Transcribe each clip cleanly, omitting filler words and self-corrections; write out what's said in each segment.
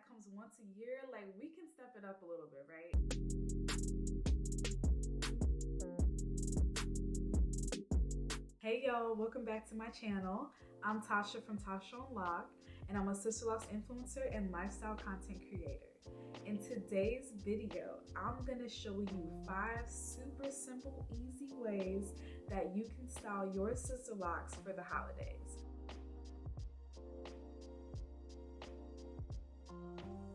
that comes once a year, like we can step it up a little bit, right? Hey y'all, welcome back to my channel. I'm Tasha from Tasha Unlock, and I'm a Sisterlocks influencer and lifestyle content creator. In today's video, I'm gonna show you 5 super simple, easy ways that you can style your Sisterlocks for the holidays.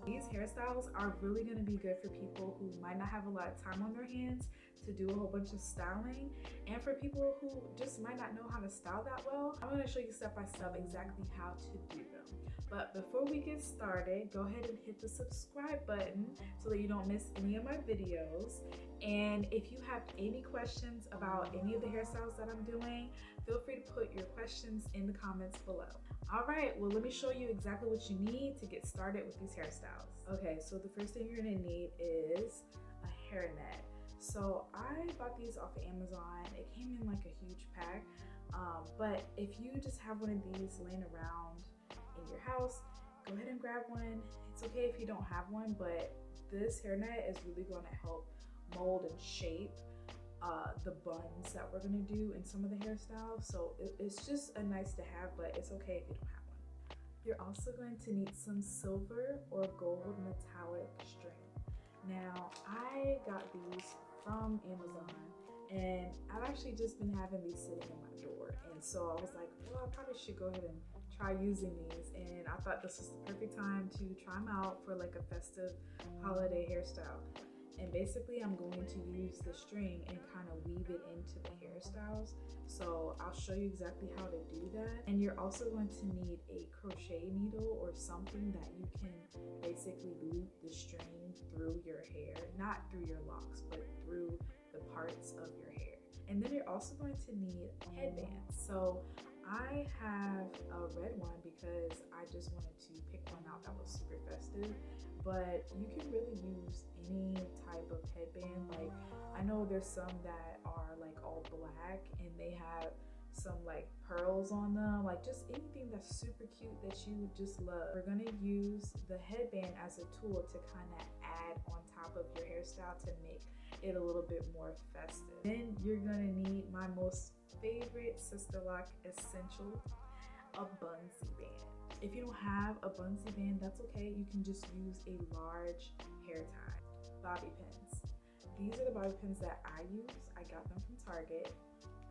These hairstyles are really going to be good for people who might not have a lot of time on their hands to do a whole bunch of styling, and for people who just might not know how to style that well. I'm going to show you step by step exactly how to do them. But before we get started, go ahead and hit the subscribe button so that you don't miss any of my videos. And if you have any questions about any of the hairstyles that I'm doing, feel free to put your questions in the comments below. All right, well, let me show you exactly what you need to get started with these hairstyles. Okay, so the first thing you're gonna need is a hairnet. So I bought these off of Amazon. It came in like a huge pack, but if you just have one of these laying around in your house, go ahead and grab one. It's okay if you don't have one, but this hairnet is really gonna help mold and shape the buns that we're gonna do in some of the hairstyles. So it's just a nice to have, but it's okay if you don't have one. You're also going to need some silver or gold metallic string. Now, I got these from Amazon, and I've actually just been having these sitting in my door. And so I was like, well, I probably should go ahead and try using these. And I thought this was the perfect time to try them out for like a festive holiday hairstyle. And basically I'm going to use the string and kind of weave it into the hairstyles. So I'll show you exactly how to do that. And you're also going to need a crochet needle or something that you can basically loop the string through your hair, not through your locks, but through the parts of your hair. And then you're also going to need headbands. So I have a red one because I just wanted to pick one out that was super festive, but you can really use any type of headband. Like, I know there's some that are like all black and they have some like pearls on them, like just anything that's super cute that you just love. We're gonna use the headband as a tool to kind of add on top of your hairstyle to make it a little bit more festive. Then you're gonna need my most favorite Sisterlock essential, a bungee band. If you don't have a bungee band, that's okay. You can just use a large hair tie. Bobby pins. These are the bobby pins that I use. I got them from Target.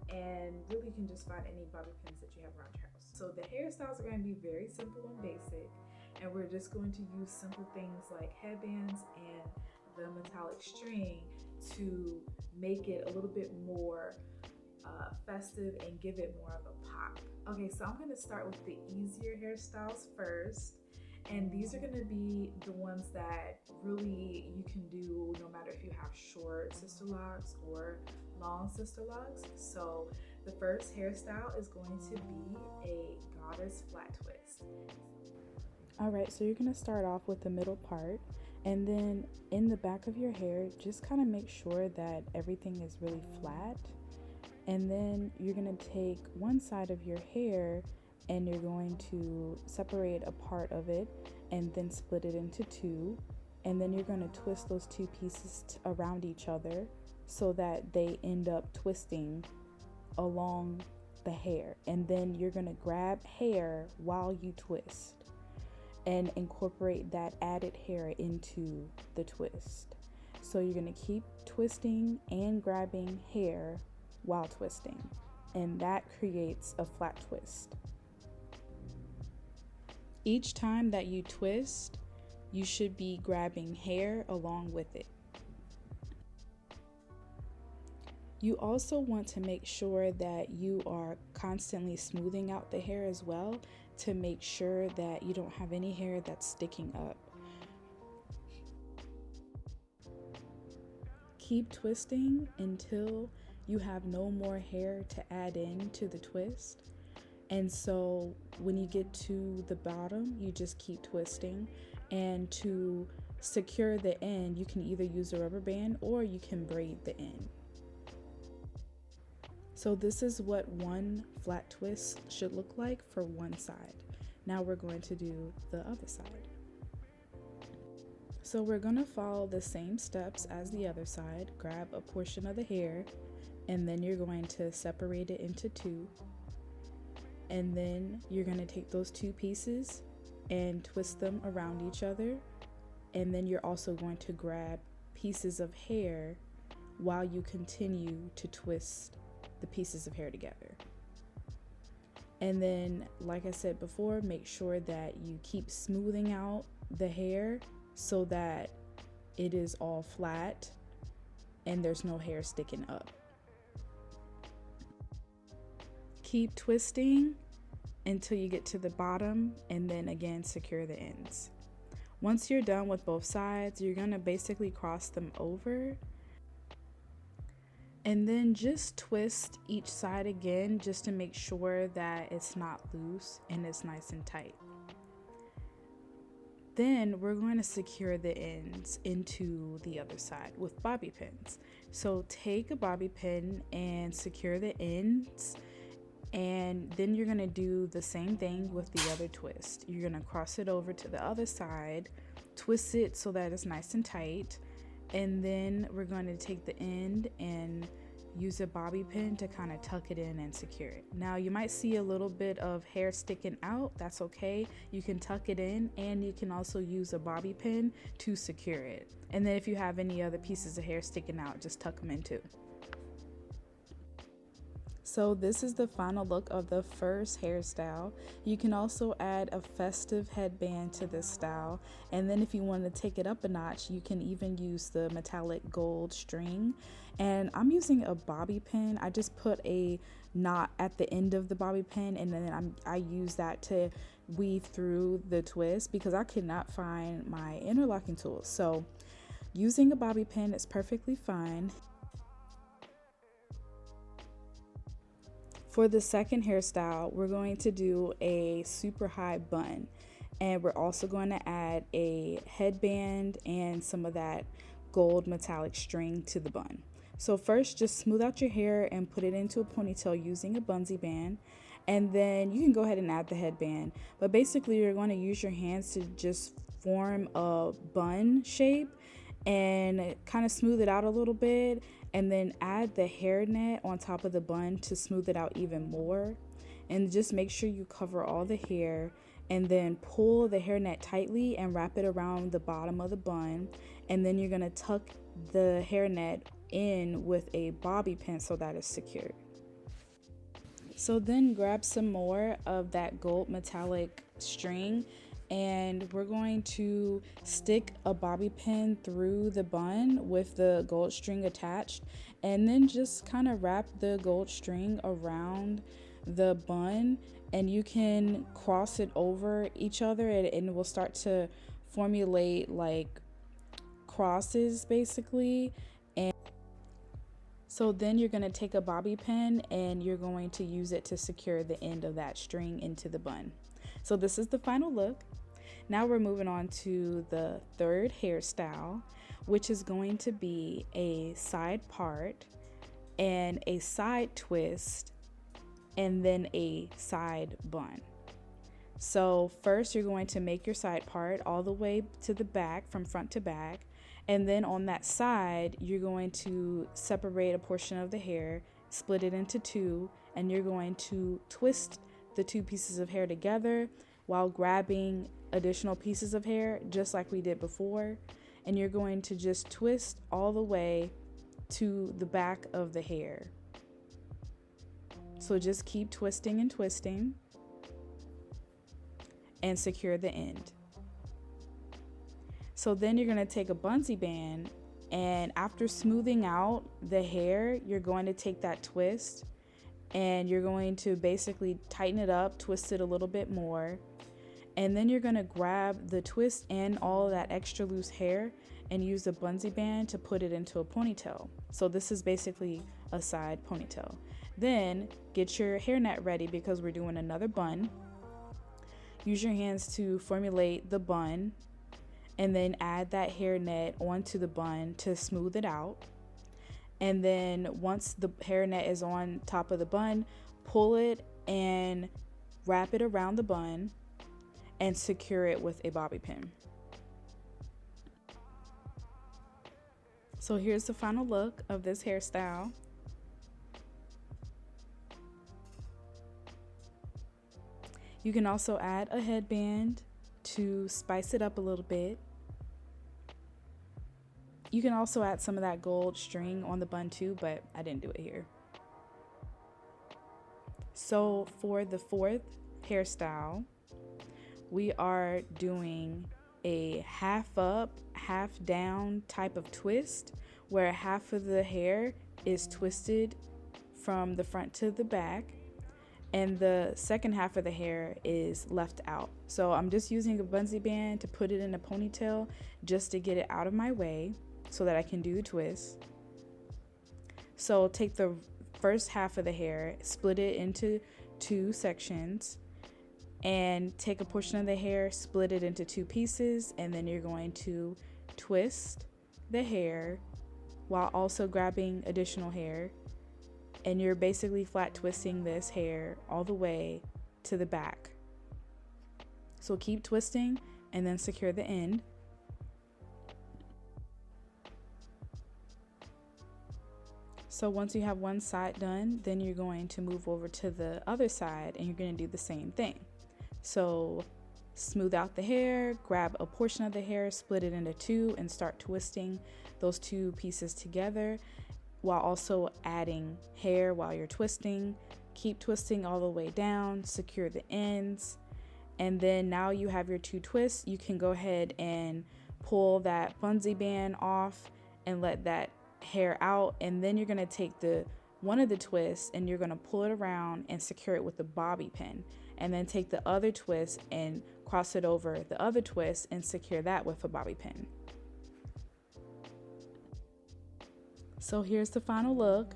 And really you can just find any bobby pins that you have around your house. So the hairstyles are going to be very simple and basic, and we're just going to use simple things like headbands and the metallic string to make it a little bit more festive and give it more of a pop. Okay, so I'm going to start with the easier hairstyles first. And these are gonna be the ones that really you can do no matter if you have short Sisterlocks or long Sisterlocks. So the first hairstyle is going to be a goddess flat twist. All right, so you're gonna start off with the middle part, and then in the back of your hair, just kind of make sure that everything is really flat. And then you're gonna take one side of your hair and you're going to separate a part of it and then split it into two, and then you're going to twist those two pieces around each other so that they end up twisting along the hair. And then you're going to grab hair while you twist and incorporate that added hair into the twist. So you're going to keep twisting and grabbing hair while twisting, and that creates a flat twist. Each time that you twist, you should be grabbing hair along with it. You also want to make sure that you are constantly smoothing out the hair as well to make sure that you don't have any hair that's sticking up. Keep twisting until you have no more hair to add in to the twist. And so when you get to the bottom, you just keep twisting, and to secure the end, you can either use a rubber band or you can braid the end. So this is what one flat twist should look like for one side. Now we're going to do the other side. So we're going to follow the same steps as the other side. Grab a portion of the hair, and then you're going to separate it into two. And then you're going to take those two pieces and twist them around each other. And then you're also going to grab pieces of hair while you continue to twist the pieces of hair together. And then, like I said before, make sure that you keep smoothing out the hair so that it is all flat and there's no hair sticking up. Keep twisting until you get to the bottom, and then again secure the ends. Once you're done with both sides, you're going to basically cross them over, and then just twist each side again just to make sure that it's not loose and it's nice and tight. Then we're going to secure the ends into the other side with bobby pins. So take a bobby pin and secure the ends, and then you're going to do the same thing with the other twist. You're going to cross it over to the other side, twist it so that it's nice and tight, and then we're going to take the end and use a bobby pin to kind of tuck it in and secure it. Now you might see a little bit of hair sticking out. That's okay. You can tuck it in, and you can also use a bobby pin to secure it. And then if you have any other pieces of hair sticking out, just tuck them in too. So this is the final look of the first hairstyle. You can also add a festive headband to this style, and then if you want to take it up a notch, you can even use the metallic gold string. And I'm using a bobby pin. I just put a knot at the end of the bobby pin, and then I use that to weave through the twist because I could not find my interlocking tools. So using a bobby pin is perfectly fine. For the second hairstyle, we're going to do a super high bun, and we're also going to add a headband and some of that gold metallic string to the bun. So first, just smooth out your hair and put it into a ponytail using a bungee band, and then you can go ahead and add the headband. But basically, you're going to use your hands to just form a bun shape and kind of smooth it out a little bit, and then add the hairnet on top of the bun to smooth it out even more. And just make sure you cover all the hair, and then pull the hairnet tightly and wrap it around the bottom of the bun. And then you're gonna tuck the hairnet in with a bobby pin so that it's secured. So then grab some more of that gold metallic string, and we're going to stick a bobby pin through the bun with the gold string attached, and then just kind of wrap the gold string around the bun, and you can cross it over each other, and it will start to formulate like crosses basically. And so then you're going to take a bobby pin and you're going to use it to secure the end of that string into the bun. So this is the final look. Now we're moving on to the third hairstyle, which is going to be a side part and a side twist and then a side bun. So first you're going to make your side part all the way to the back, from front to back, and then on that side you're going to separate a portion of the hair, split it into two, and you're going to twist the two pieces of hair together while grabbing additional pieces of hair just like we did before, and you're going to just twist all the way to the back of the hair. So just keep twisting and twisting and secure the end. So then you're going to take a bungee band, and after smoothing out the hair, you're going to take that twist and you're going to basically tighten it up, twist it a little bit more, and then you're going to grab the twist and all of that extra loose hair and use the bungee band to put it into a ponytail. So this is basically a side ponytail. Then get your hairnet ready because we're doing another bun. Use your hands to formulate the bun, and then add that hairnet onto the bun to smooth it out. And then once the hairnet is on top of the bun, pull it and wrap it around the bun and secure it with a bobby pin. So here's the final look of this hairstyle. You can also add a headband to spice it up a little bit. You can also add some of that gold string on the bun too, but I didn't do it here. So for the fourth hairstyle, we are doing a half up, half down type of twist where half of the hair is twisted from the front to the back and the second half of the hair is left out. So I'm just using a bungee band to put it in a ponytail just to get it out of my way so that I can do the twist. So take the first half of the hair, split it into 2 sections, and take a portion of the hair, split it into 2 pieces, and then you're going to twist the hair while also grabbing additional hair. And you're basically flat twisting this hair all the way to the back. So keep twisting and then secure the end. So once you have one side done, then you're going to move over to the other side and you're going to do the same thing. So smooth out the hair, grab a portion of the hair, split it into 2 and start twisting those 2 pieces together while also adding hair while you're twisting. Keep twisting all the way down, secure the ends, and then now you have your 2 twists. You can go ahead and pull that bungee band off and let that hair out, and then you're going to take one of the twists and you're going to pull it around and secure it with the bobby pin, and then take the other twist and cross it over the other twist and secure that with a bobby pin. So here's the final look.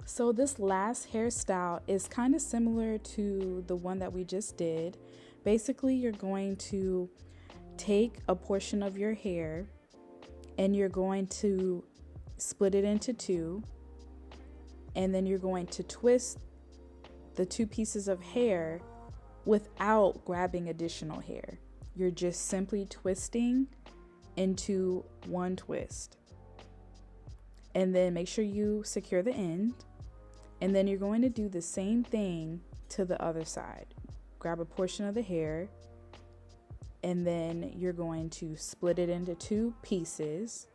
So this last hairstyle is kind of similar to the one that we just did. Basically, you're going to take a portion of your hair and you're going to split it into 2. And then you're going to twist the 2 pieces of hair without grabbing additional hair. You're just simply twisting into 1 twist. And then make sure you secure the end. And then you're going to do the same thing to the other side. Grab a portion of the hair and then you're going to split it into 2 pieces.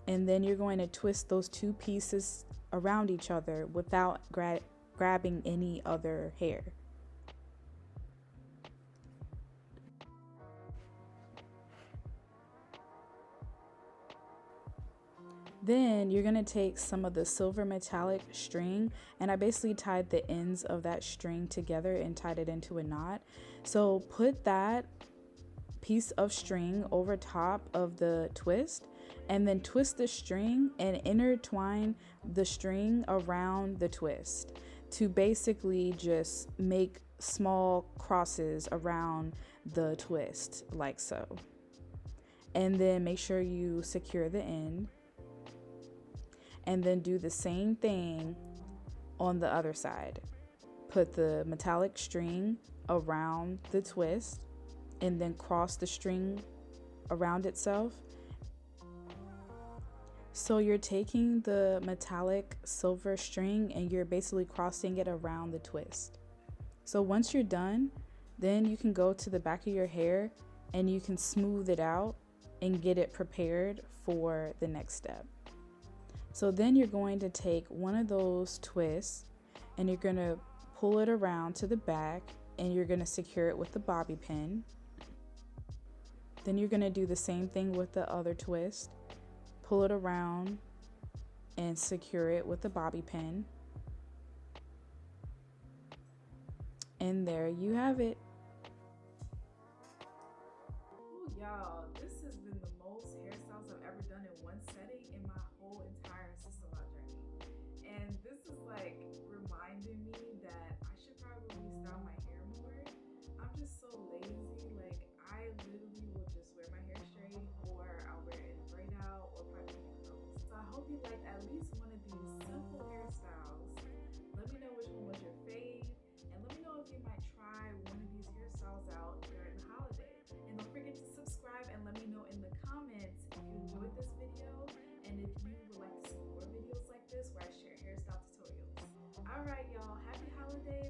And then you're going to twist those 2 pieces around each other without grabbing any other hair. Then you're going to take some of the silver metallic string, and I basically tied the ends of that string together and tied it into a knot. So put that piece of string over top of the twist, and then twist the string and intertwine the string around the twist to basically just make small crosses around the twist like so. And then make sure you secure the end. And then do the same thing on the other side. Put the metallic string around the twist and then cross the string around itself. So you're taking the metallic silver string and you're basically crossing it around the twist. So once you're done, then you can go to the back of your hair and you can smooth it out and get it prepared for the next step. So then you're going to take one of those twists and you're going to pull it around to the back and you're going to secure it with the bobby pin. Then you're going to do the same thing with the other twist. Pull it around and secure it with the bobby pin. And there you have it. Ooh, y'all, this has been the most hairstyles I've ever done in one setting in my whole entire Sisterlocks journey. And this is like reminding me that I should probably style my hair more. I'm just so lazy. Like I literally will just wear my hair straight you liked at least one of these simple hairstyles. Let me know which one was your fave, and let me know if you might try one of these hairstyles out during the holiday. And don't forget to subscribe and let me know in the comments if you enjoyed this video and if you would like to see more videos like this where I share hairstyle tutorials. Alright y'all, happy holidays.